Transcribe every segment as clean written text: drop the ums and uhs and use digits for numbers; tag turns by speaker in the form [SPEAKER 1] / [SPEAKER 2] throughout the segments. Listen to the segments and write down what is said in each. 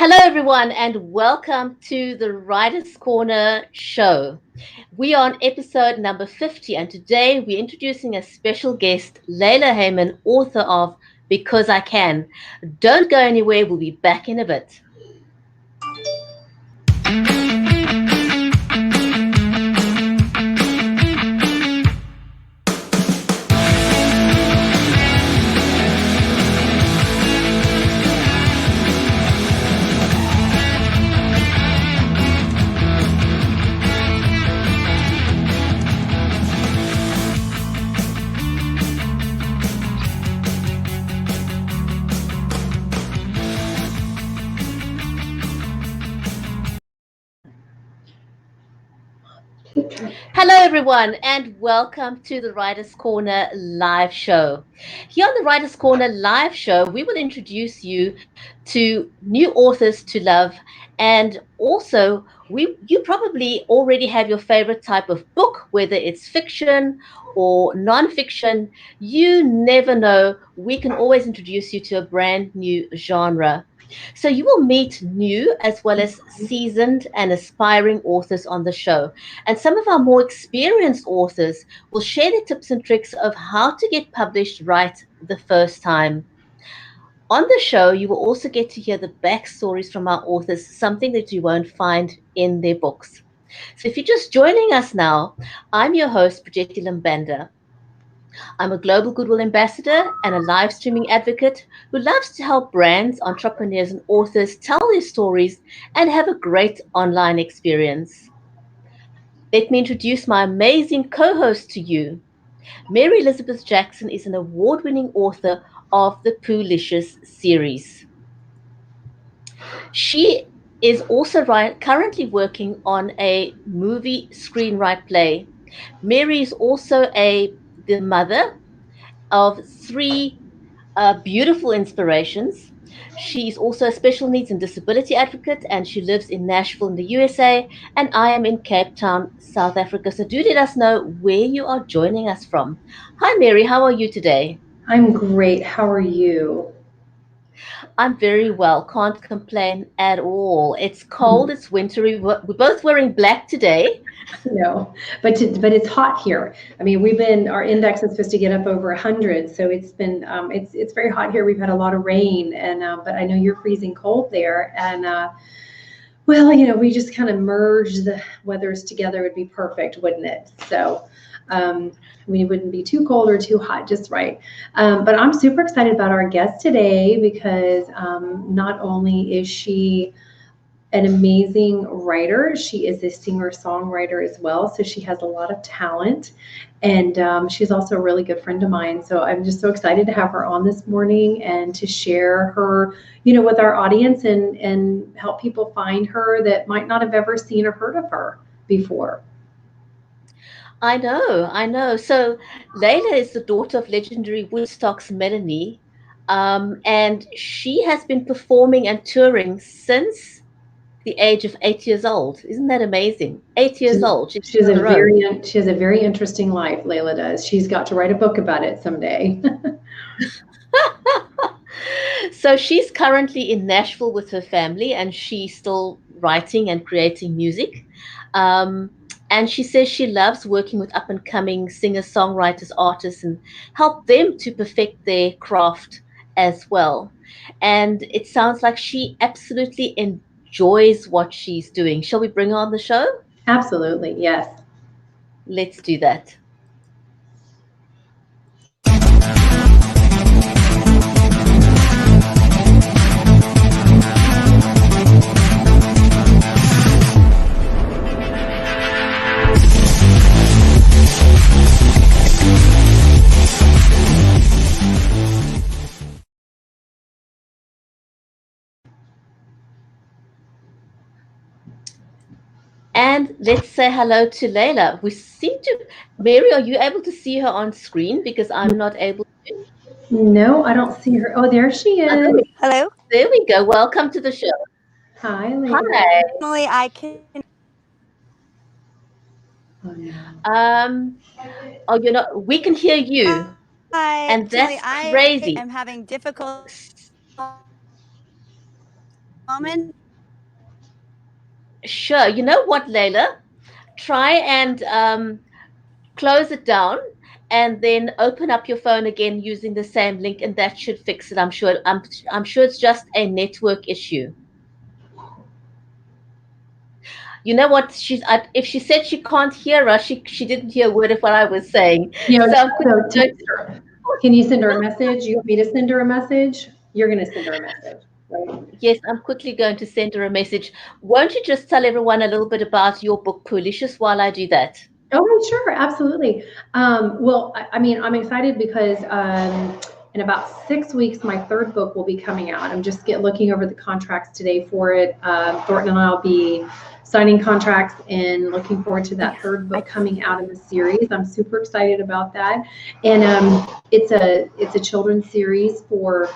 [SPEAKER 1] Hello, everyone, and welcome to the Writer's Corner show. We are on episode number 50, and today we're introducing a special guest, Leilah Hayman, author of Because I Can. Don't go anywhere, we'll be back in a bit. Hello, everyone, and welcome to the Writer's Corner live show. Here on the Writer's Corner live show, we will introduce you to new authors to love, and also you probably already have your favorite type of book, whether it's fiction or non-fiction. You never know. We can always introduce you to a brand new genre. So you will meet new as well as seasoned and aspiring authors on the show. And some of our more experienced authors will share their tips and tricks of how to get published right the first time. On the show, you will also get to hear the backstories from our authors, something that you won't find in their books. So if you're just joining us now, I'm your host, Bridgetti Lambanda. I'm a global goodwill ambassador and a live streaming advocate who loves to help brands, entrepreneurs, and authors tell their stories and have a great online experience. Let me introduce my amazing co host to you. Mary Elizabeth Jackson is an award winning author of the Poolicious series. She is also currently working on a movie screenwrite play. Mary is also the mother of three beautiful inspirations. She's also a special needs and disability advocate, and she lives in Nashville in the USA, and I am in Cape Town, South Africa. So do let us know where you are joining us from. Hi, Mary. How are you today?
[SPEAKER 2] I'm great. How are you?
[SPEAKER 1] I'm very well. Can't complain at all. It's cold. It's wintry. We're both wearing black today.
[SPEAKER 2] No, but it's hot here. I mean, our index is supposed to get up over 100, so it's very hot here. We've had a lot of rain, and but I know you're freezing cold there, and well, we just kind of merge the weathers together would be perfect, wouldn't it? So. Um, we wouldn't be too cold or too hot, just right. But I'm super excited about our guest today because not only is she an amazing writer. She is a singer songwriter as well, so she has a lot of talent. And she's also a really good friend of mine. So I'm just so excited to have her on this morning and to share her, with our audience and help people find her that might not have ever seen or heard of her before.
[SPEAKER 1] I know, I know. So Layla is the daughter of legendary Woodstock's Melanie, and she has been performing and touring since the age of 8 years old. Isn't that amazing? 8 years
[SPEAKER 2] She's,
[SPEAKER 1] old. She's on the road.
[SPEAKER 2] she has a very interesting life, Layla does. She's got to write a book about it someday.
[SPEAKER 1] So she's currently in Nashville with her family, and she's still writing and creating music. Um, and she says she loves working with up and coming singers, songwriters, artists, and help them to perfect their craft as well. And it sounds like she absolutely enjoys what she's doing. Shall we bring her on the show?
[SPEAKER 2] Absolutely, yes.
[SPEAKER 1] Let's do that. And let's say hello to Layla. We seem to, Mary, are you able to see her on screen? Because I'm not able to.
[SPEAKER 2] No, I don't see her. Oh, there she
[SPEAKER 1] Oh,
[SPEAKER 2] is.
[SPEAKER 3] Hello?
[SPEAKER 1] there we go. Welcome to the show.
[SPEAKER 2] Hi,
[SPEAKER 1] Hi.
[SPEAKER 2] Layla.
[SPEAKER 3] Normally I can.
[SPEAKER 2] Oh, no.
[SPEAKER 1] Oh, we can hear you,
[SPEAKER 3] Hi.
[SPEAKER 1] and
[SPEAKER 3] Normally
[SPEAKER 1] that's
[SPEAKER 3] I am
[SPEAKER 1] crazy.
[SPEAKER 3] having difficulty moment?
[SPEAKER 1] Sure. You know what, Leilah? Try and close it down and then open up your phone again using the same link, and that should fix it. I'm sure. I'm sure it's just a network issue. You know what? If she said she can't hear us, she didn't hear a word of what I was saying.
[SPEAKER 2] You know,
[SPEAKER 1] So I'm quickly
[SPEAKER 2] so
[SPEAKER 1] going
[SPEAKER 2] text her. Can you send her a message? You want me to send her a message? You're going to send her a message, right?
[SPEAKER 1] Yes, I'm quickly going to send her a message. Won't you just tell everyone a little bit about your book, Poolicious, while I do that?
[SPEAKER 2] Oh, sure, absolutely. Well, I mean, I'm excited because in about 6 weeks, my third book will be coming out. I'm just looking over the contracts today for it. Thornton and I will be signing contracts and looking forward to that third book coming out in the series. I'm super excited about that. And it's a children's series for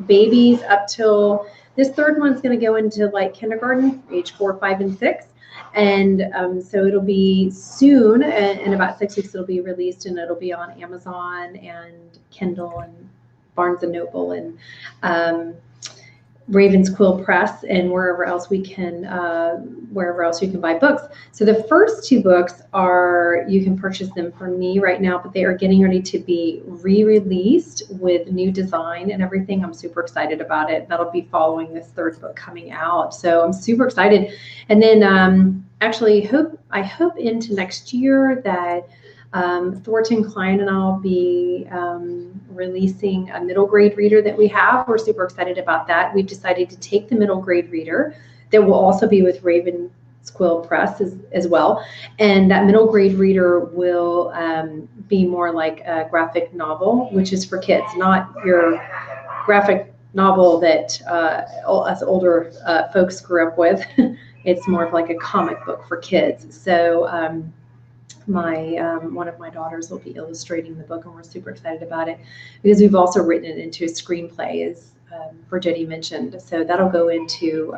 [SPEAKER 2] babies up till this third one's going to go into like kindergarten, age 4, 5, and 6. And so it'll be soon, in about 6 weeks, it'll be released, and it'll be on Amazon and Kindle and Barnes and Noble and Raven's Quill Press and wherever else you can buy books. So the first two books you can purchase them from me right now, but they are getting ready to be re-released with new design and everything. I'm super excited about it. That'll be following this third book coming out. So I'm super excited. And then actually I hope into next year that Thornton Klein and I'll be releasing a middle grade reader that we have. We're super excited about that. We've decided to take the middle grade reader that will also be with Raven's Quill Press as well. And that middle grade reader will be more like a graphic novel, which is for kids, not your graphic novel that us older folks grew up with. It's more of like a comic book for kids. So one of my daughters will be illustrating the book, and we're super excited about it because we've also written it into a screenplay, as Brigitte mentioned. So that'll go into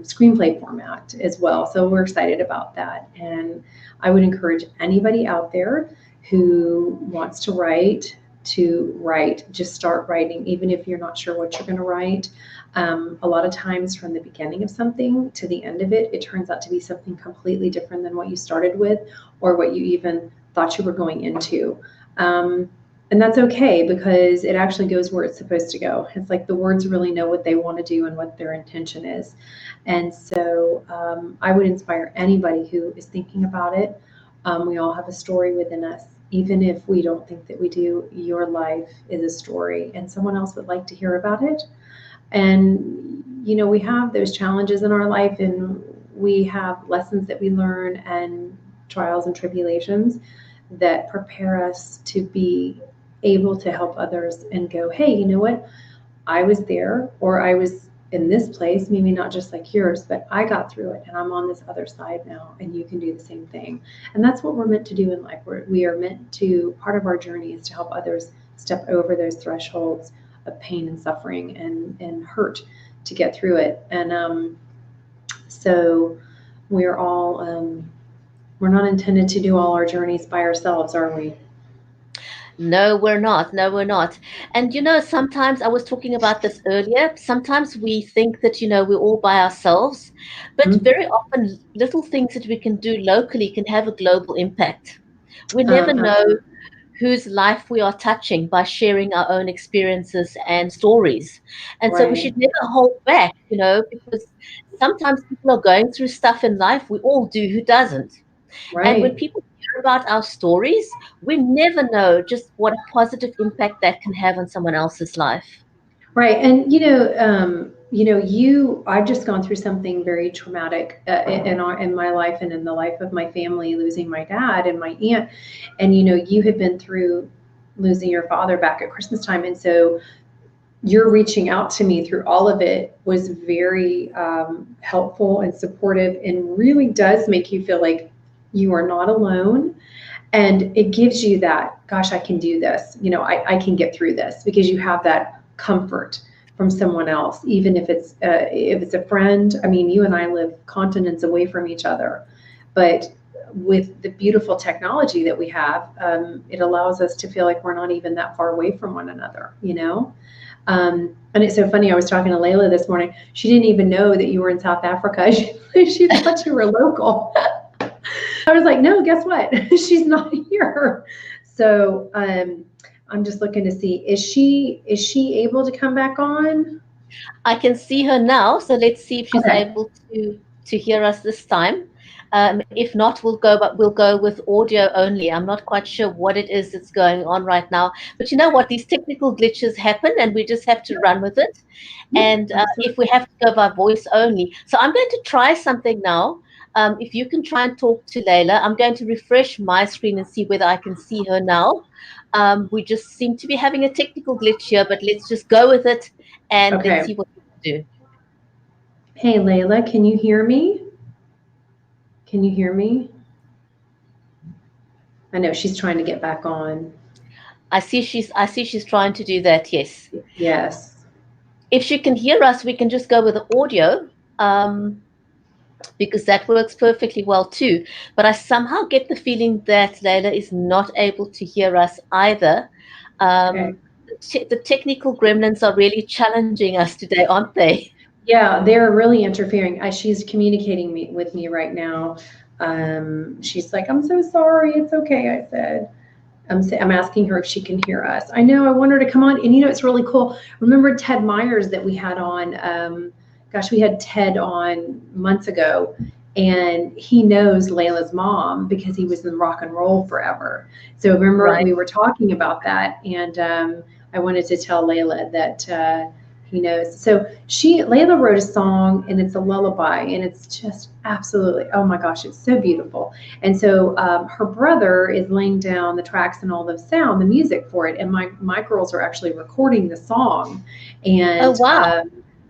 [SPEAKER 2] screenplay format as well. So we're excited about that. And I would encourage anybody out there who wants to write, just start writing, even if you're not sure what you're going to write. A lot of times from the beginning of something to the end of it, it turns out to be something completely different than what you started with or what you even thought you were going into. And that's okay, because it actually goes where it's supposed to go. It's like the words really know what they want to do and what their intention is. And so I would inspire anybody who is thinking about it. We all have a story within us. Even if we don't think that we do, your life is a story and someone else would like to hear about it. And, we have those challenges in our life, and we have lessons that we learn and trials and tribulations that prepare us to be able to help others and go, hey, you know what? I was there, or I was in this place, maybe not just like yours, but I got through it and I'm on this other side now, and you can do the same thing. And that's what we're meant to do in life. We are meant to, part of our journey is to help others step over those thresholds of pain and suffering and hurt to get through it. And so we're all, we're not intended to do all our journeys by ourselves, are we?
[SPEAKER 1] No, we're not. No, we're not. And sometimes I was talking about this earlier. Sometimes we think that, we're all by ourselves, but
[SPEAKER 2] Mhm.
[SPEAKER 1] very often little things that we can do locally can have a global impact. We never know
[SPEAKER 2] Absolutely.
[SPEAKER 1] whose life we are touching by sharing our own experiences and stories. And so we
[SPEAKER 2] Right,
[SPEAKER 1] should never hold back, because sometimes people are going through stuff in life. We all do. Who doesn't? And when
[SPEAKER 2] right.
[SPEAKER 1] people hear about our stories, we never know just what a positive impact that can have on someone else's life.
[SPEAKER 2] Right. And I've just gone through something very traumatic in my life and in the life of my family, losing my dad and my aunt. And you had been through losing your father back at Christmas time, and so your reaching out to me through all of it was very helpful and supportive, and really does make you feel like you are not alone. And it gives you that, gosh, I can do this. I can get through this, because you have that comfort from someone else, even if it's a friend. I mean, you and I live continents away from each other, but with the beautiful technology that we have, it allows us to feel like we're not even that far away from one another. And it's so funny. I was talking to Leilah this morning. She didn't even know that you were in South Africa. She thought you were local. I was like, no, guess what? She's not here. So I'm just looking to see, is she able to come back on?
[SPEAKER 1] I can see her now, so let's see if she's
[SPEAKER 2] Okay.
[SPEAKER 1] able to hear us this time. If not, we'll go with audio only. I'm not quite sure what it is that's going on right now, but you know what? These technical glitches happen, and we just have to run with it.
[SPEAKER 2] Yep,
[SPEAKER 1] And if
[SPEAKER 2] absolutely.
[SPEAKER 1] we have to go by voice only, so I'm going to try something now. If you can try and talk to Leilah, I'm going to refresh my screen and see whether I can see her now. We just seem to be having a technical glitch here, but let's just go with it and let's
[SPEAKER 2] Okay.
[SPEAKER 1] see what we can do.
[SPEAKER 2] Hey, Leilah, can you hear me? Can you hear me? I know she's trying to get back on.
[SPEAKER 1] I see she's trying to do that, yes.
[SPEAKER 2] Yes.
[SPEAKER 1] If she can hear us, we can just go with the audio, because that works perfectly well too. But I somehow get the feeling that Leilah is not able to hear us either.
[SPEAKER 2] Okay.
[SPEAKER 1] The technical gremlins are really challenging us today, aren't they?
[SPEAKER 2] Yeah, they're really interfering. She's communicating with me right now. She's like, I'm so sorry. It's okay, I said. I'm asking her if she can hear us. I know, I want her to come on. And you know, it's really cool. Remember Ted Myers that we had on? Gosh, we had Ted on months ago, and he knows Leilah's mom because he was in rock and roll forever. So remember,
[SPEAKER 1] Right.
[SPEAKER 2] we were talking about that, and I wanted to tell Leilah that he knows. So Leilah wrote a song, and it's a lullaby, and it's just absolutely, oh my gosh, it's so beautiful. And so her brother is laying down the tracks and all the sound, the music for it. And my girls are actually recording the song.
[SPEAKER 1] Oh,
[SPEAKER 2] And
[SPEAKER 1] wow.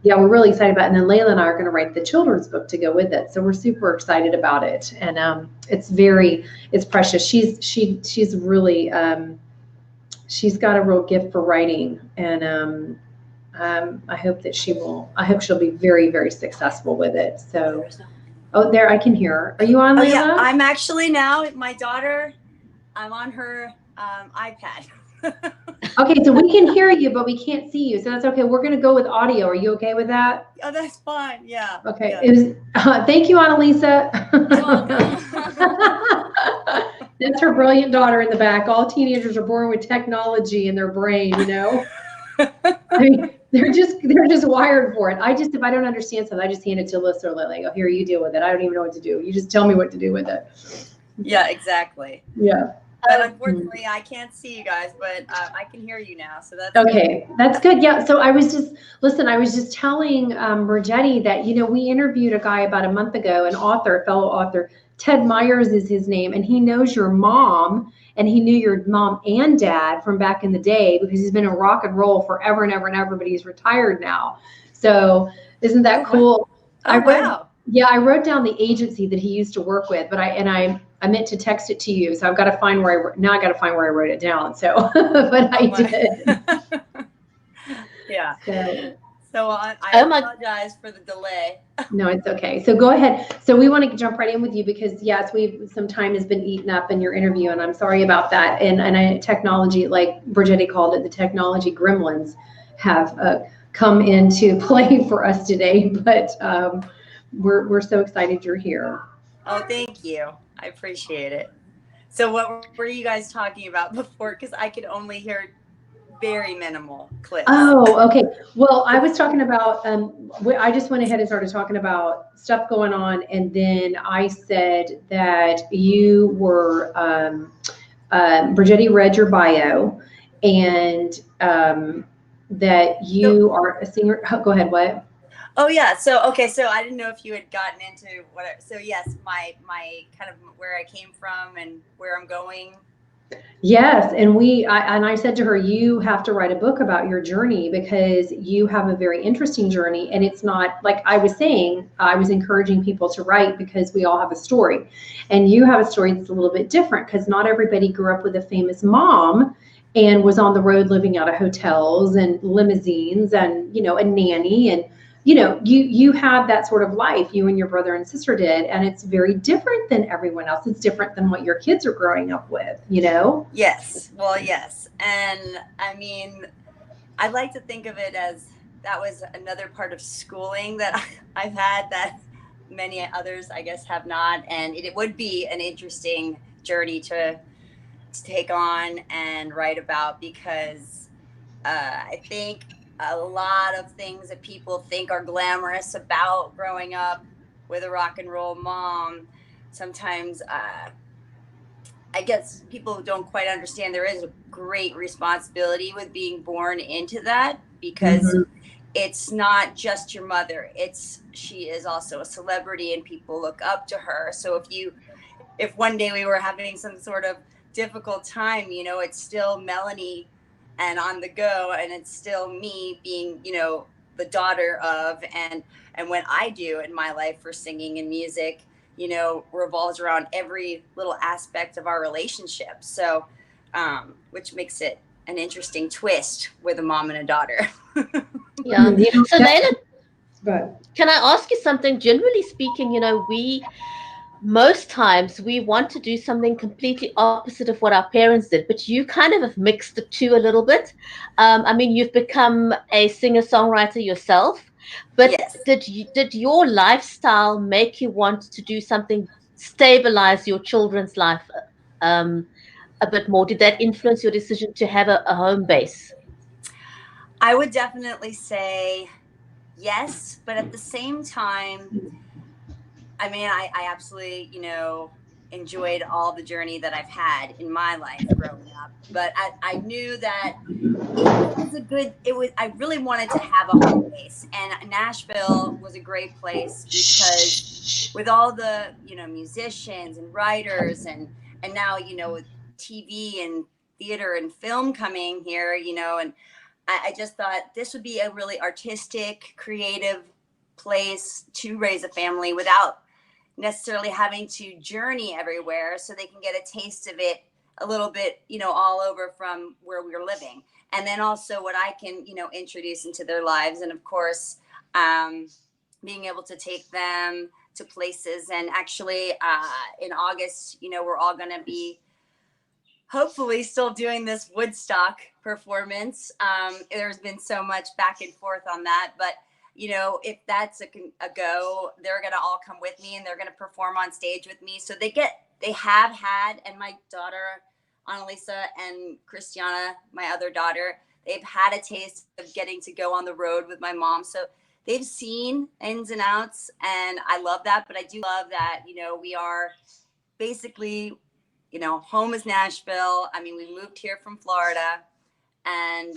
[SPEAKER 2] yeah, we're really excited about it. And then Leilah and I are going to write the children's book to go with it. So we're super excited about it. And it's precious. She's really, she's got a real gift for writing. And I hope she'll be very, very successful with it. So. Oh, there, I can hear her. Are you on, Leilah?
[SPEAKER 3] Oh, yeah, I'm actually now, my daughter, I'm on her iPad.
[SPEAKER 2] Okay, so we can hear you, but we can't see you. So that's okay. We're going to go with audio. Are you okay with that?
[SPEAKER 3] Oh, that's fine. Yeah.
[SPEAKER 2] Okay.
[SPEAKER 3] Yeah.
[SPEAKER 2] It was. Thank you, Annalisa.
[SPEAKER 3] You're
[SPEAKER 2] That's her brilliant daughter in the back. All teenagers are born with technology in their brain, you know. I mean, they're just wired for it. If I don't understand something, I just hand it to Alyssa or Lily. I go, here, you deal with it. I don't even know what to do. You just tell me what to do with it.
[SPEAKER 3] Yeah, exactly.
[SPEAKER 2] Yeah.
[SPEAKER 3] But unfortunately, I can't see you guys, but I can hear you now. So that's
[SPEAKER 2] okay. That's good. Yeah. So I was just telling Brigetti that, you know, we interviewed a guy about a month ago, fellow author, Ted Myers is his name, and he knows your mom, and he knew your mom and dad from back in the day because he's been in rock and roll forever and ever and ever, but he's retired now. So isn't that cool?
[SPEAKER 3] wow.
[SPEAKER 2] I wrote down the agency that he used to work with, but I meant to text it to you. So I've got to find where I wrote it down. So, but I did.
[SPEAKER 3] Yeah. So I apologize for the delay.
[SPEAKER 2] No, it's okay. So go ahead. So we want to jump right in with you because yes, some time has been eaten up in your interview, and I'm sorry about that. And technology, like Brigetti called it, the technology gremlins have come into play for us today. But we're so excited you're here.
[SPEAKER 3] Oh, thank you. I appreciate it. So what were you guys talking about before? Because I could only hear very minimal clips.
[SPEAKER 2] Oh, okay. Well, I was talking about, I just went ahead and started talking about stuff going on. And then I said that you were, Brigetti read your bio and that you are a singer. Go ahead. What?
[SPEAKER 3] Oh yeah. So I didn't know if you had gotten into so yes, my kind of where I came from and where I'm going.
[SPEAKER 2] Yes, and I said to her, you have to write a book about your journey because you have a very interesting journey, and it's not like I was saying. I was encouraging people to write because we all have a story, and you have a story that's a little bit different because not everybody grew up with a famous mom and was on the road living out of hotels and limousines and a nanny and. You had that sort of life, you and your brother and sister did, and it's very different than everyone else. It's different than what your kids are growing up with,
[SPEAKER 3] Yes. Well, yes. And I mean, I like to think of it as that was another part of schooling that I've had that many others, I guess, have not. And it would be an interesting journey to take on and write about, because I think a lot of things that people think are glamorous about growing up with a rock and roll mom, sometimes I guess people don't quite understand there is a great responsibility with being born into that, because
[SPEAKER 2] Mhm.
[SPEAKER 3] it's not just your mother. She is also a celebrity and people look up to her. So if one day we were having some sort of difficult time, it's still Melanie and on the go, and it's still me being, the daughter of, and what I do in my life for singing and music, revolves around every little aspect of our relationship. So, which makes it an interesting twist with a mom and a daughter.
[SPEAKER 1] Yeah. So
[SPEAKER 2] That,
[SPEAKER 1] Leilah,
[SPEAKER 2] but
[SPEAKER 1] can I ask you something? Generally speaking, we most times we want to do something completely opposite of what our parents did, but you kind of have mixed the two a little bit. I mean, you've become a singer songwriter yourself, but
[SPEAKER 3] Yes.
[SPEAKER 1] did your lifestyle make you want to do something, stabilize your children's life um, a bit more? Did that influence your decision to have a home base?
[SPEAKER 3] I would definitely say yes, but at the same time, I mean, I absolutely, enjoyed all the journey that I've had in my life growing up. But I knew that I really wanted to have a home base. And Nashville was a great place because with all the, musicians and writers and now, with TV and theater and film coming here, and I just thought this would be a really artistic, creative place to raise a family without necessarily having to journey everywhere, so they can get a taste of it a little bit, all over from where we were living. And then also what I can, introduce into their lives. And of course, being able to take them to places. And actually, in August, we're all going to be hopefully still doing this Woodstock performance. There's been so much back and forth on that, but if that's a go, they're gonna all come with me and they're gonna perform on stage with me. So they have had, and my daughter Annalisa and Christiana, my other daughter, they've had a taste of getting to go on the road with my mom. So they've seen ins and outs, and I love that. But I do love that we are basically, home is Nashville. I mean, we moved here from Florida, and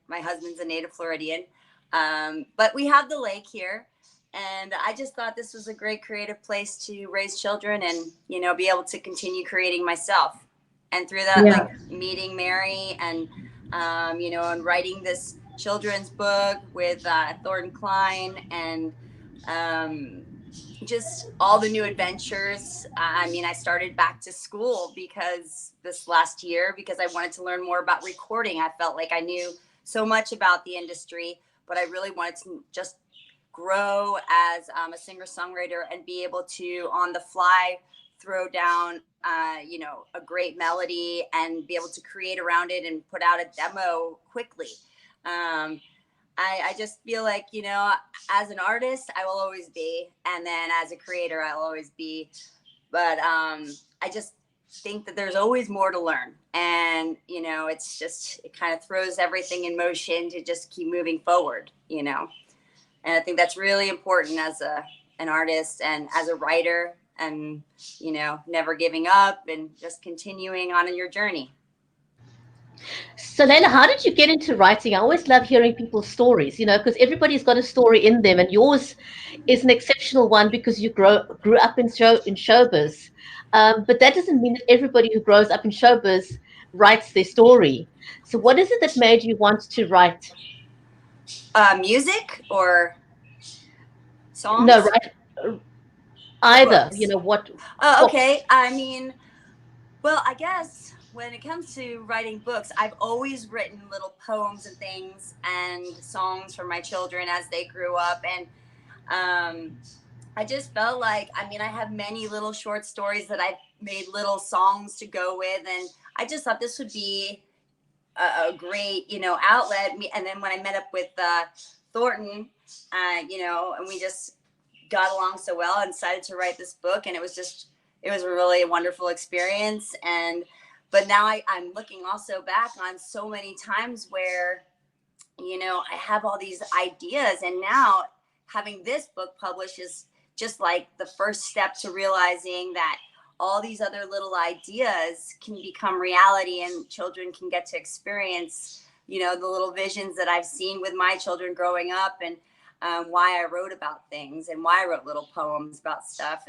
[SPEAKER 3] my husband's a native Floridian, but we have the lake here, and I just thought this was a great creative place to raise children and be able to continue creating myself, and through that,
[SPEAKER 2] yeah,
[SPEAKER 3] like meeting Mary and and writing this children's book with Thornton Klein, and um, just all the new adventures. I mean, I started back to school because this last year, because I wanted to learn more about recording. I felt like I knew so much about the industry, but I really wanted to just grow as a singer songwriter and be able to on the fly throw down a great melody and be able to create around it and put out a demo quickly. I just feel like, as an artist, I will always be. And then as a creator, I'll always be. But I just think that there's always more to learn. And, it kind of throws everything in motion to just keep moving forward, And I think that's really important as an artist and as a writer, and, never giving up and just continuing on in your journey.
[SPEAKER 1] So, Leilah, how did you get into writing? I always love hearing people's stories, because everybody's got a story in them, and yours is an exceptional one because you grew up in showbiz. But that doesn't mean that everybody who grows up in showbiz writes their story. So, what is it that made you want to write?
[SPEAKER 3] Music or
[SPEAKER 1] No,
[SPEAKER 3] songs
[SPEAKER 1] write
[SPEAKER 3] or
[SPEAKER 1] either.
[SPEAKER 3] books?
[SPEAKER 1] What
[SPEAKER 3] Oh,
[SPEAKER 1] books?
[SPEAKER 3] okay. I mean, well, I guess when it comes to writing books, I've always written little poems and things and songs for my children as they grew up. And I just felt like, I mean, I have many little short stories that I've made little songs to go with. And I just thought this would be a great, outlet. And then when I met up with Thornton, and we just got along so well and decided to write this book. And it was a really wonderful experience. But now I'm looking also back on so many times where, I have all these ideas, and now having this book published is just like the first step to realizing that all these other little ideas can become reality, and children can get to experience, the little visions that I've seen with my children growing up, and why I wrote about things and why I wrote little poems about stuff.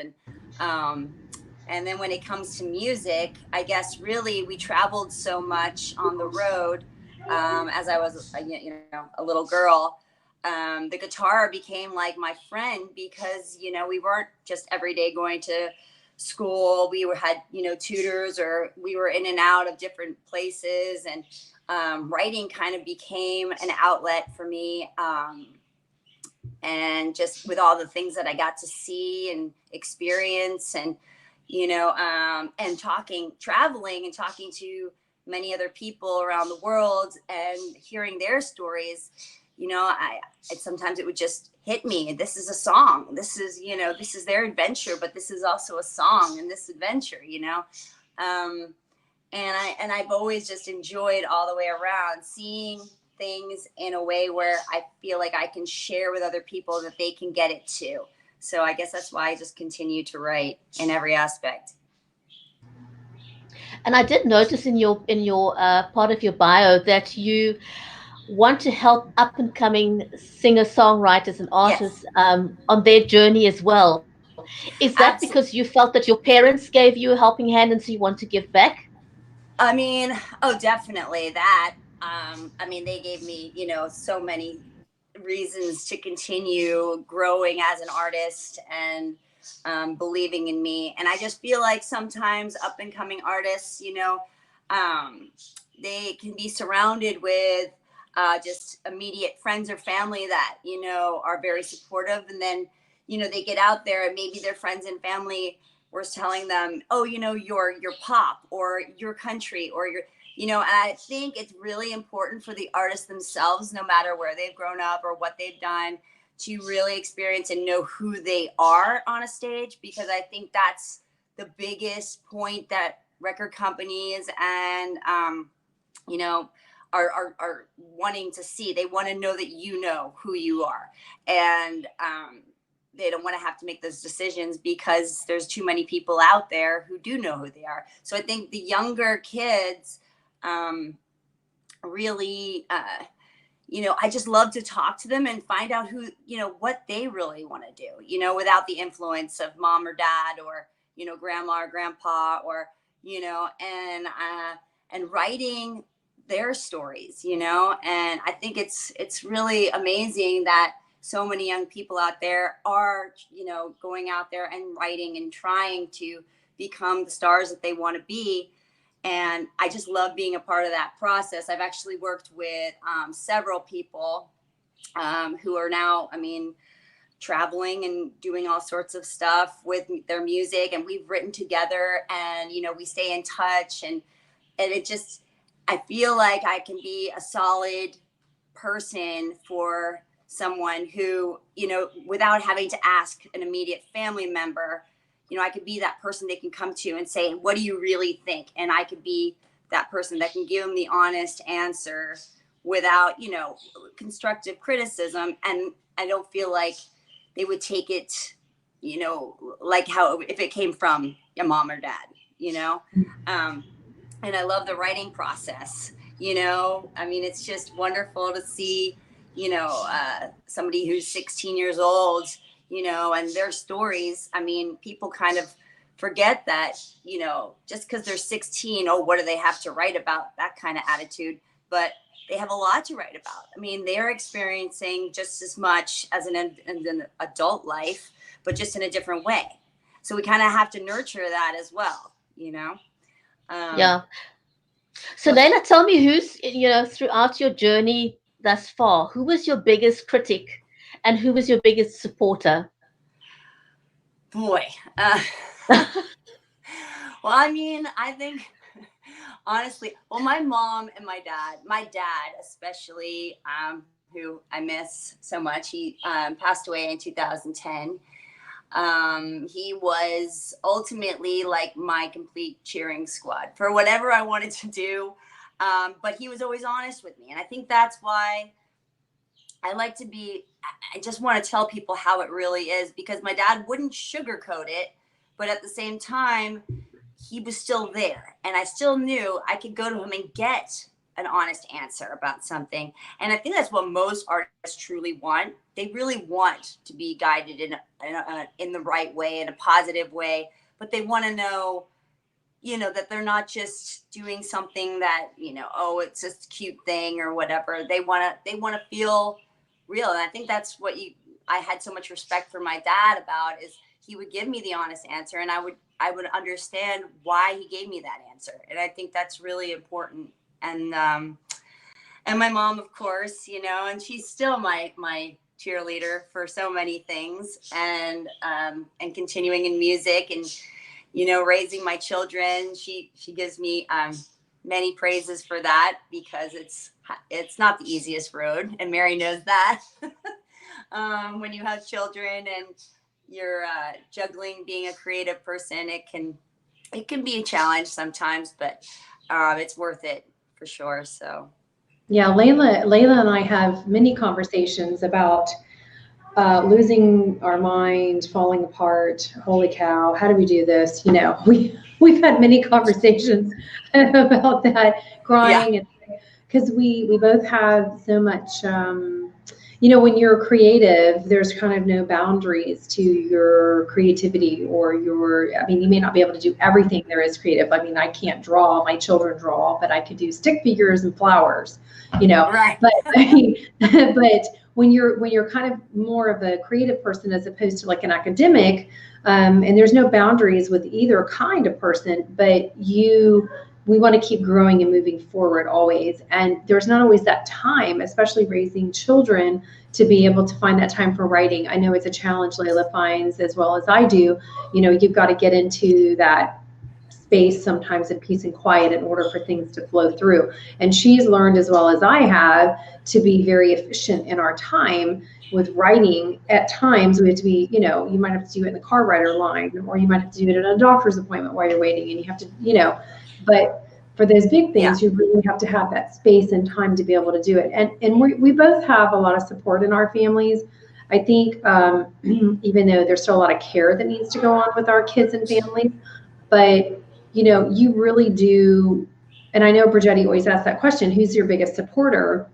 [SPEAKER 3] And then when it comes to music, I guess really we traveled so much on the road, as I was, a little girl. The guitar became like my friend because, we weren't just every day going to school. We had, tutors, or we were in and out of different places. And writing kind of became an outlet for me. And just with all the things that I got to see and experience, and, and traveling and talking to many other people around the world and hearing their stories, sometimes it would just hit me. This is a song. This is their adventure, but this is also a song in this adventure, and I've always just enjoyed all the way around seeing things in a way where I feel like I can share with other people that they can get it too. So I guess that's why I just continue to write in every aspect.
[SPEAKER 1] And I did notice in your part of your bio that you want to help up and coming singer songwriters and artists,
[SPEAKER 3] Yes,
[SPEAKER 1] on their journey as well. Is that because you
[SPEAKER 3] absolutely.
[SPEAKER 1] felt that your parents gave you a helping hand and so you want to give back?
[SPEAKER 3] I mean, oh, definitely that. They gave me, so many reasons to continue growing as an artist, and believing in me. And I just feel like sometimes up and coming artists, um, they can be surrounded with just immediate friends or family that, are very supportive. And then, they get out there and maybe their friends and family were telling them, oh, your pop or your country or your, and I think it's really important for the artists themselves, no matter where they've grown up or what they've done, to really experience and know who they are on a stage, because I think that's the biggest point that record companies and, you know, are wanting to see. They want to know that you know who you are. And, they don't want to have to make those decisions because there's too many people out there who do know who they are. So I think the younger kids, really, I just love to talk to them and find out who, what they really want to do, without the influence of mom or dad or, grandma or grandpa, or, and writing their stories, and I think it's really amazing that so many young people out there are, going out there and writing and trying to become the stars that they want to be. And I just love being a part of that process. I've actually worked with several people who are now, traveling and doing all sorts of stuff with their music. And we've written together, and, we stay in touch. And it just, I feel like I can be a solid person for someone who, without having to ask an immediate family member, I could be that person they can come to and say, what do you really think? And I could be that person that can give them the honest answer without, constructive criticism. And I don't feel like they would take it, like how, if it came from a mom or dad, and I love the writing process. It's just wonderful to see, somebody who's 16 years old, and their stories. People kind of forget that, just because they're 16, oh, what do they have to write about? That kind of attitude. But they have a lot to write about. They're experiencing just as much as an adult life, but just in a different way. So we kind of have to nurture that as well,
[SPEAKER 1] Yeah. So
[SPEAKER 3] So,
[SPEAKER 1] Leila, tell me who's, throughout your journey thus far, who was your biggest critic and who was your biggest supporter?
[SPEAKER 3] boy. Well, I think Honestly, well, my mom and my dad especially, who I miss so much, he passed away in 2010. He was ultimately like my complete cheering squad for whatever I wanted to do. But he was always honest with me. And I think that's why I like to be, I just want to tell people how it really is, because my dad wouldn't sugarcoat it. But at the same time, he was still there. And I still knew I could go to him and get an honest answer about something. And I think that's what most artists truly want. They really want to be guided in the right way, in a positive way, but they want to know, that they're not just doing something that, oh, it's just a cute thing or whatever. They want to feel real. And I think that's what I had so much respect for my dad about, is he would give me the honest answer, and I would understand why he gave me that answer. And I think that's really important. And my mom, of course, and she's still my cheerleader for so many things, and continuing in music, and raising my children. She gives me many praises for that, because it's not the easiest road, and Mary knows that. When you have children and you're juggling being a creative person, it can be a challenge sometimes, but it's worth it for sure. So
[SPEAKER 2] Yeah, Leilah and I have many conversations about losing our mind, falling apart. Holy cow, how do we do this? We've had many conversations about that,
[SPEAKER 3] yeah,
[SPEAKER 2] crying, and because we both have so much. When you're creative, there's kind of no boundaries to your creativity or I mean, you may not be able to do everything there is creative. I mean, I can't draw, my children draw, but I could do stick figures and flowers,
[SPEAKER 3] right.
[SPEAKER 2] but I mean, but when you're kind of more of a creative person as opposed to like an academic, and there's no boundaries with either kind of person, but we want to keep growing and moving forward always. And there's not always that time, especially raising children, to be able to find that time for writing. I know it's a challenge Leilah finds as well as I do. You've got to get into that space sometimes in peace and quiet in order for things to flow through. And she's learned, as well as I have, to be very efficient in our time with writing. At times we have to be, you might have to do it in the car writer line, or you might have to do it at a doctor's appointment while you're waiting, and you have to, but for those big
[SPEAKER 3] Yeah.
[SPEAKER 2] things, you really have to have that space and time to be able to do it. And we both have a lot of support in our families. I think even though there's still a lot of care that needs to go on with our kids and families, but you really do. And I know Brigetti always asks that question, who's your biggest supporter,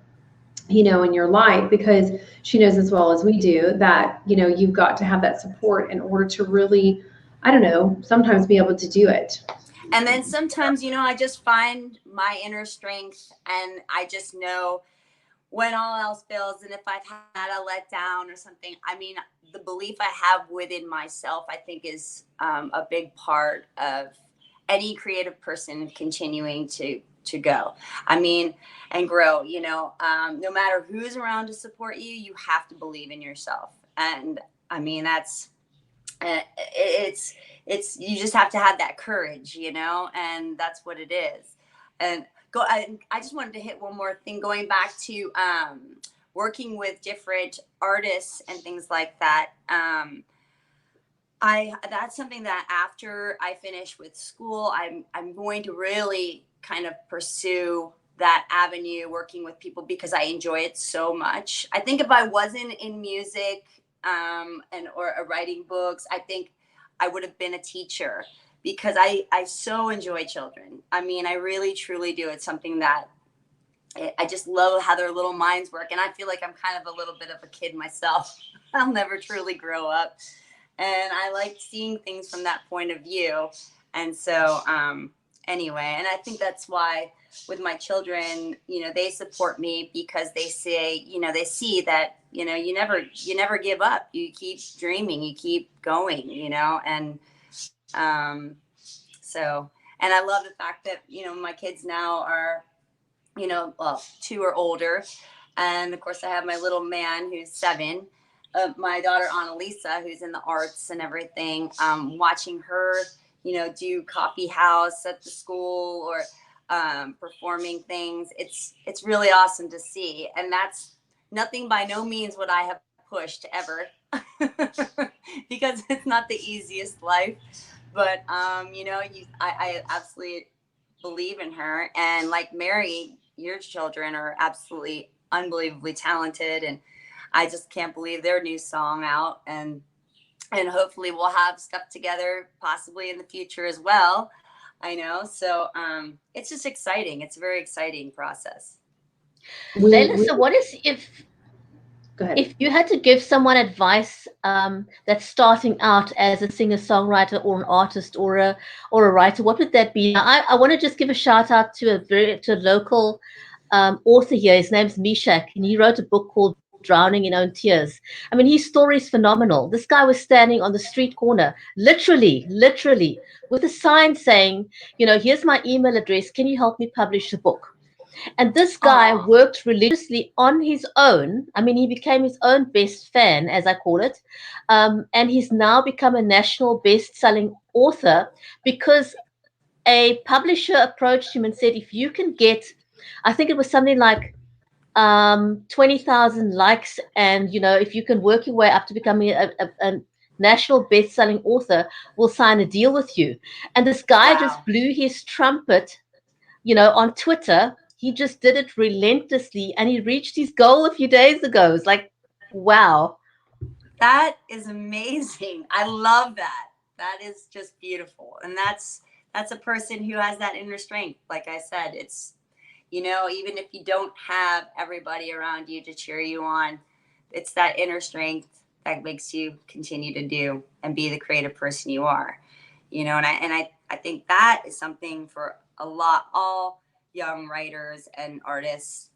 [SPEAKER 2] in your life? Because she knows as well as we do that, you've got to have that support in order to really, I don't know, sometimes be able to do it.
[SPEAKER 3] And then sometimes, I just find my inner strength, and I just know when all else fails, and if I've had a letdown or something, I mean, the belief I have within myself, I think, is a big part of any creative person continuing to go. I mean, and grow. No matter who's around to support you, you have to believe in yourself. And I mean, that's it's you just have to have that courage, and that's what it is. And I just wanted to hit one more thing, going back to working with different artists and things like that. That's something that after I finish with school, I'm going to really kind of pursue that avenue, working with people, because I enjoy it so much. I think if I wasn't in music or writing books, I think I would have been a teacher, because I so enjoy children. I mean, I really truly do. It's something that I just love how their little minds work, and I feel like I'm kind of a little bit of a kid myself. I'll never truly grow up, and I like seeing things from that point of view. And so anyway, and I think that's why with my children, they support me, because they say, they see that, you never give up. You keep dreaming, you keep going, and so, and I love the fact that, my kids now are, well, 2 are older. And of course I have my little man who's 7, my daughter Annalisa, who's in the arts and everything, watching her, do coffee house at the school, or performing things. It's really awesome to see, and that's nothing by no means what I have pushed ever, because it's not the easiest life. But I absolutely believe in her, and like Mary, your children are absolutely unbelievably talented, and I just can't believe their new song out, and hopefully we'll have stuff together possibly in the future as well. I know. So it's just exciting. It's a very exciting process.
[SPEAKER 1] Leila, so what is
[SPEAKER 2] Go ahead.
[SPEAKER 1] if you had to give someone advice that's starting out as a singer-songwriter or an artist or a writer, what would that be? Now, I want to just give a shout out to a local author here. His name's Mishak, and he wrote a book called Drowning in Own Tears. I mean, his story is phenomenal. This guy was standing on the street corner, literally, with a sign saying, here's my email address. Can you help me publish the book? And this guy
[SPEAKER 3] Aw.
[SPEAKER 1] worked religiously on his own. I mean, he became his own best fan, as I call it. And he's now become a national best-selling author because a publisher approached him and said, if you can get, I think it was something like 20,000 likes, and, if you can work your way up to becoming a national best-selling author, we'll sign a deal with you. And this guy just
[SPEAKER 3] Wow.
[SPEAKER 1] blew his trumpet on Twitter. He just did it relentlessly, and he reached his goal a few days ago. It's like, wow.
[SPEAKER 3] That is amazing. I love that. That is just beautiful. And that's a person who has that inner strength. Like I said, it's, even if you don't have everybody around you to cheer you on, it's that inner strength that makes you continue to do and be the creative person you are. And I think that is something for all young writers and artists,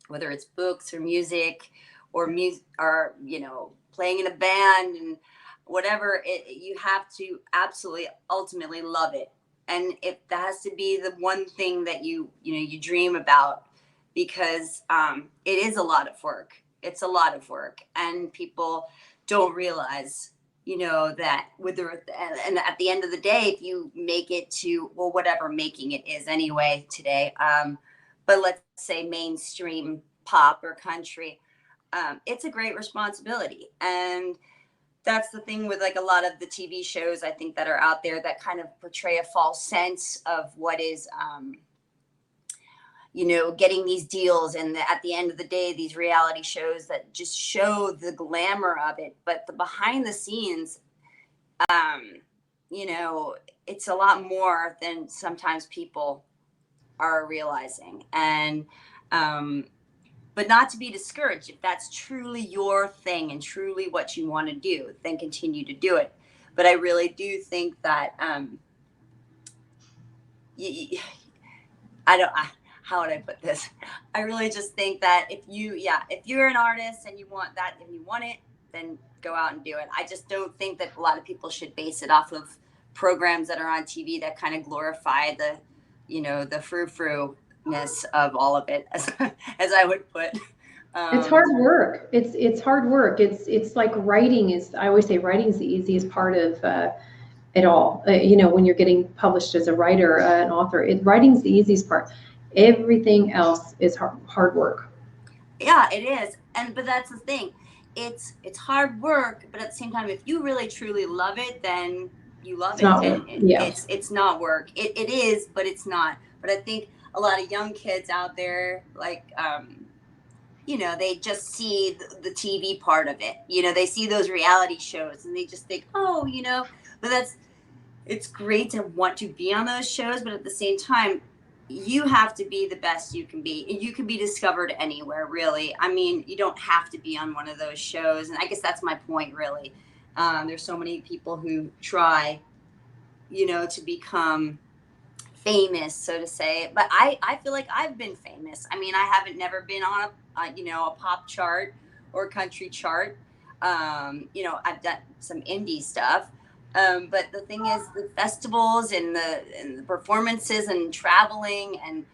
[SPEAKER 3] whether it's books or music or playing in a band and whatever. You have to absolutely ultimately love it, and that has to be the one thing that you dream about, because it is a lot of work. It's a lot of work, and people don't realize that and at the end of the day, if you make it to, well, whatever making it is anyway today, but let's say mainstream pop or country, it's a great responsibility. And that's the thing with like a lot of the TV shows, I think, that are out there that kind of portray a false sense of what is getting these deals, and at the end of the day, these reality shows that just show the glamour of it, but the behind the scenes, it's a lot more than sometimes people are realizing. And but not to be discouraged. If that's truly your thing and truly what you want to do, then continue to do it. But I really do think that how would I put this? I really just think that if you're an artist and you want that and you want it, then go out and do it. I just don't think that a lot of people should base it off of programs that are on TV that kind of glorify the frou-frou-ness of all of it, as I would put.
[SPEAKER 2] It's hard work. It's hard work. It's like writing is. I always say writing is the easiest part of it all. When you're getting published as a writer, an author, writing's the easiest part. Everything else is hard work.
[SPEAKER 3] Yeah, it is. But that's the thing. It's hard work, but at the same time, if you really truly love it, then you love
[SPEAKER 2] It's
[SPEAKER 3] it.
[SPEAKER 2] not work. Yeah.
[SPEAKER 3] It's not work. It is, but it's not. But I think a lot of young kids out there, like, they just see the TV part of it. They see those reality shows and they just think, oh, but it's great to want to be on those shows. But at the same time, you have to be the best you can be. You can be discovered anywhere, really. I mean, you don't have to be on one of those shows. And I guess that's my point, really. There's so many people who try, to become famous, so to say. But I feel like I've been famous. I mean, I haven't never been on a pop chart or country chart. I've done some indie stuff. But the thing is, the festivals and the performances and traveling, and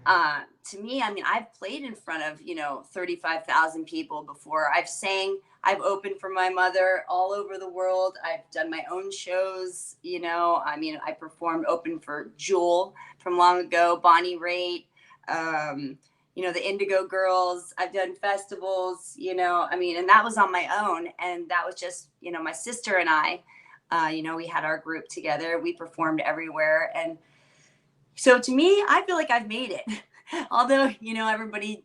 [SPEAKER 3] to me, I mean, I've played in front of, 35,000 people before. I've sang, I've opened for my mother all over the world. I've done my own shows, I mean, I performed open for Jewel from long ago, Bonnie Raitt, the Indigo Girls. I've done festivals, I mean, and that was on my own. And that was just, my sister and I, we had our group together. We performed everywhere. And so to me, I feel like I've made it. Although, everybody,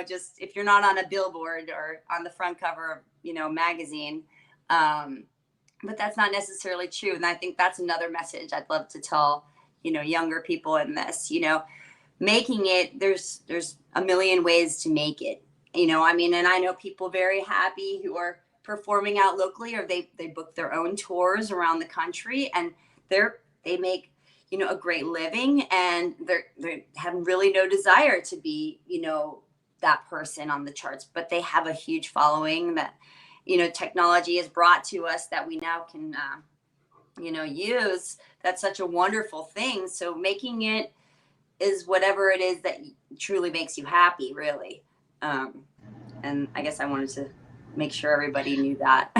[SPEAKER 3] just if you're not on a billboard or on the front cover of, magazine, but that's not necessarily true. And I think that's another message I'd love to tell, younger people in this, making it, there's a million ways to make it, I mean, and I know people very happy who are performing out locally, or they book their own tours around the country, and they make, a great living, and they have really no desire to be, that person on the charts, but they have a huge following that, technology has brought to us that we now can, use. That's such a wonderful thing. So making it is whatever it is that truly makes you happy, really. And I guess I wanted to make sure everybody knew that.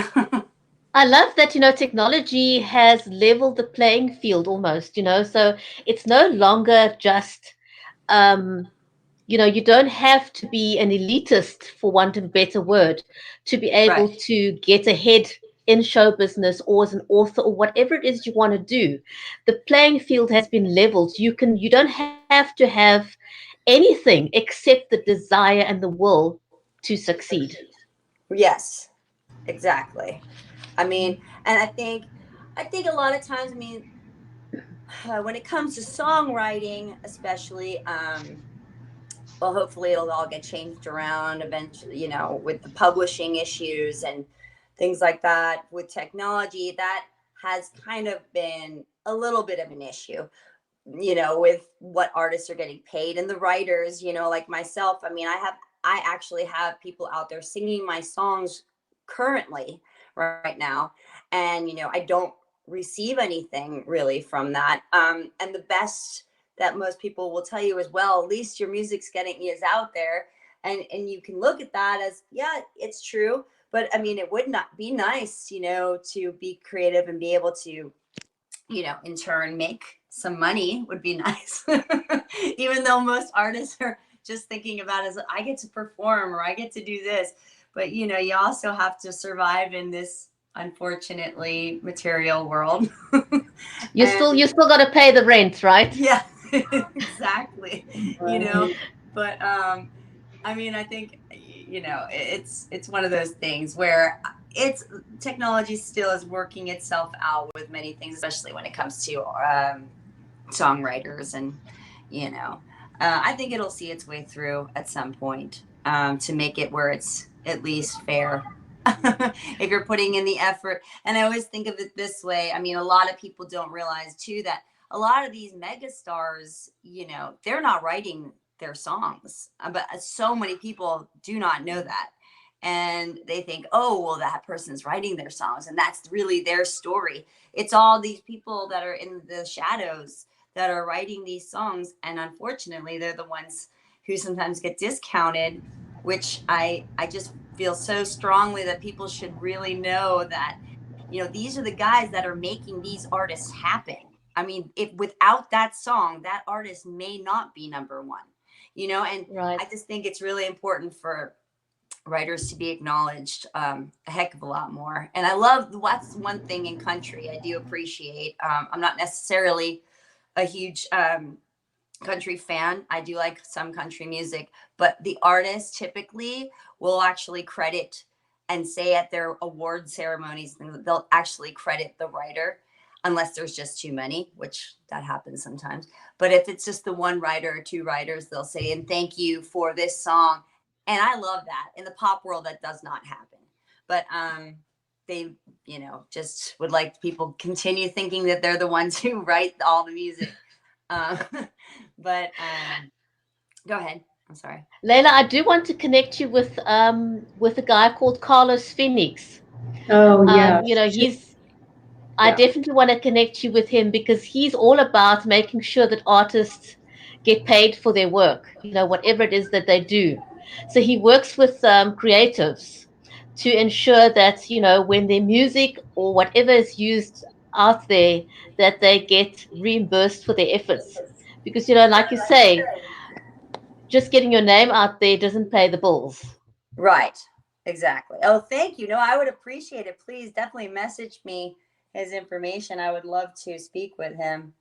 [SPEAKER 1] I love that, technology has leveled the playing field almost, so it's no longer just, you don't have to be an elitist, for want of a better word, to be able
[SPEAKER 3] Right.
[SPEAKER 1] to get ahead in show business or as an author or whatever it is you want to do. The playing field has been leveled. You don't have to have anything except the desire and the will to succeed.
[SPEAKER 3] Yes, exactly. I mean, and I think a lot of times, I mean, when it comes to songwriting, especially, well, hopefully it'll all get changed around eventually, with the publishing issues and things like that with technology. That has kind of been a little bit of an issue, with what artists are getting paid, and the writers, like myself. I mean, I actually have people out there singing my songs currently right now. And, I don't receive anything really from that. And the best that most people will tell you is, well, at least your music's getting is out there. And you can look at that as, yeah, it's true. But I mean, it would not be nice, to be creative and be able to, in turn make some money would be nice. Even though most artists are just thinking about it as, I get to perform or I get to do this. But, you also have to survive in this, unfortunately, material world.
[SPEAKER 1] You still got to pay the rent, right?
[SPEAKER 3] Yeah, exactly. But I mean, I think, it's one of those things where it's technology still is working itself out with many things, especially when it comes to songwriters. And I think it'll see its way through at some point, to make it where it's at least fair. If you're putting in the effort. And I always think of it this way. I mean, a lot of people don't realize too that a lot of these mega stars, they're not writing their songs, but so many people do not know that. And they think, oh, well, that person's writing their songs and that's really their story. It's all these people that are in the shadows that are writing these songs. And unfortunately, they're the ones who sometimes get discounted, which I just feel so strongly that people should really know that, these are the guys that are making these artists happen. I mean, if without that song, that artist may not be number one, and
[SPEAKER 1] Right.
[SPEAKER 3] I just think it's really important for writers to be acknowledged, a heck of a lot more. And I love, what's one thing in country I do appreciate. I'm not necessarily a huge country fan. I do like some country music, but the artists typically will actually credit and say at their award ceremonies, they'll actually credit the writer, unless there's just too many, which that happens sometimes. But if it's just the one writer or two writers, they'll say, and thank you for this song. And I love that. In the pop world, that does not happen. But they, just would like people continue thinking that they're the ones who write all the music. Uh, but go ahead. I'm sorry.
[SPEAKER 1] Leila, I do want to connect you with a guy called Carlos Phoenix.
[SPEAKER 2] Oh, yeah.
[SPEAKER 1] I
[SPEAKER 2] Yeah.
[SPEAKER 1] definitely want to connect you with him because he's all about making sure that artists get paid for their work, whatever it is that they do. So he works with creatives to ensure that, when their music or whatever is used out there, that they get reimbursed for their efforts. Because, like you say, just getting your name out there doesn't pay the bills.
[SPEAKER 3] Right. Exactly. Oh, thank you. No, I would appreciate it. Please definitely message me his information. I would love to speak with him.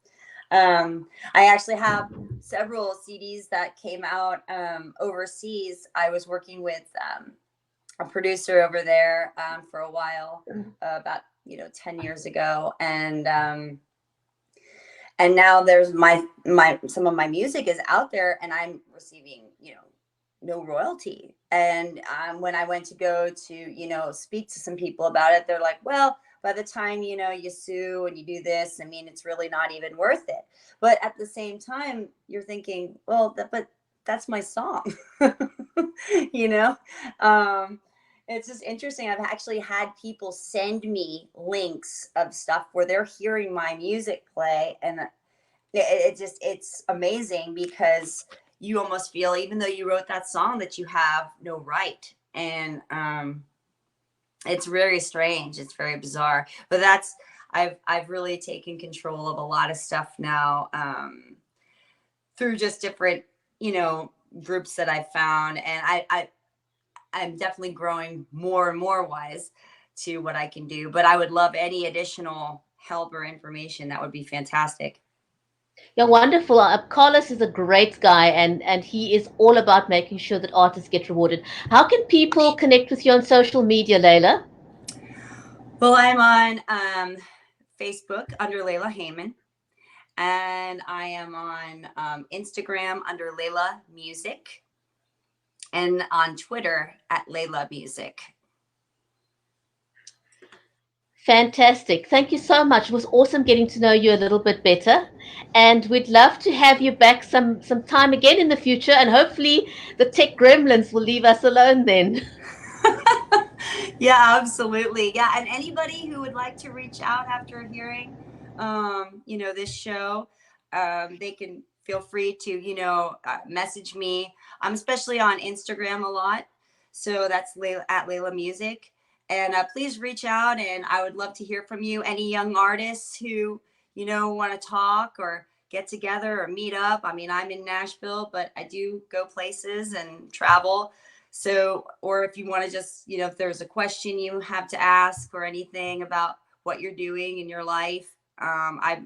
[SPEAKER 3] I actually have several CDs that came out overseas. I was working with a producer over there for a while, about 10 years ago, and now there's my some of my music is out there, and I'm receiving no royalty. And when I went to go to speak to some people about it, they're like, well, by the time you sue and you do this, I mean, it's really not even worth it. But at the same time, you're thinking, well, but that's my song. you know it's just interesting. I've actually had people send me links of stuff where they're hearing my music play, and it's amazing, because you almost feel, even though you wrote that song, that you have no right. And it's very strange. It's very bizarre. But I've really taken control of a lot of stuff now, through just different groups that I've found, and I'm definitely growing more and more wise to what I can do. But I would love any additional help or information. That would be fantastic.
[SPEAKER 1] Yeah, wonderful. Carlos is a great guy, and he is all about making sure that artists get rewarded. How can people connect with you on social media, Leilah?
[SPEAKER 3] Well, I'm on Facebook under Leilah Hayman, and I am on Instagram under Leilah Music, and on Twitter at Leilah Music.
[SPEAKER 1] Fantastic. Thank you so much. It was awesome getting to know you a little bit better. And we'd love to have you back some time again in the future. And hopefully the tech gremlins will leave us alone then.
[SPEAKER 3] Yeah, absolutely. Yeah. And anybody who would like to reach out after hearing, this show, they can feel free to, message me. I'm especially on Instagram a lot. So that's at Leilah Music. And please reach out, and I would love to hear from you. Any young artists who, want to talk or get together or meet up. I mean, I'm in Nashville, but I do go places and travel. So, or if you want to just, if there's a question you have to ask or anything about what you're doing in your life, I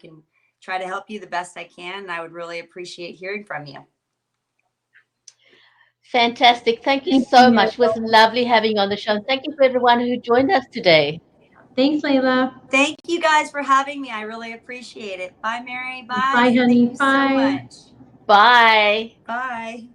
[SPEAKER 3] can try to help you the best I can. And I would really appreciate hearing from you.
[SPEAKER 1] Fantastic. Thank you so much. It was lovely having you on the show. And thank you for everyone who joined us today.
[SPEAKER 2] Thanks, Leilah.
[SPEAKER 3] Thank you guys for having me. I really appreciate it. Bye, Mary. Bye.
[SPEAKER 2] Bye, honey.
[SPEAKER 3] Thank you so much.
[SPEAKER 1] Bye.
[SPEAKER 3] Bye.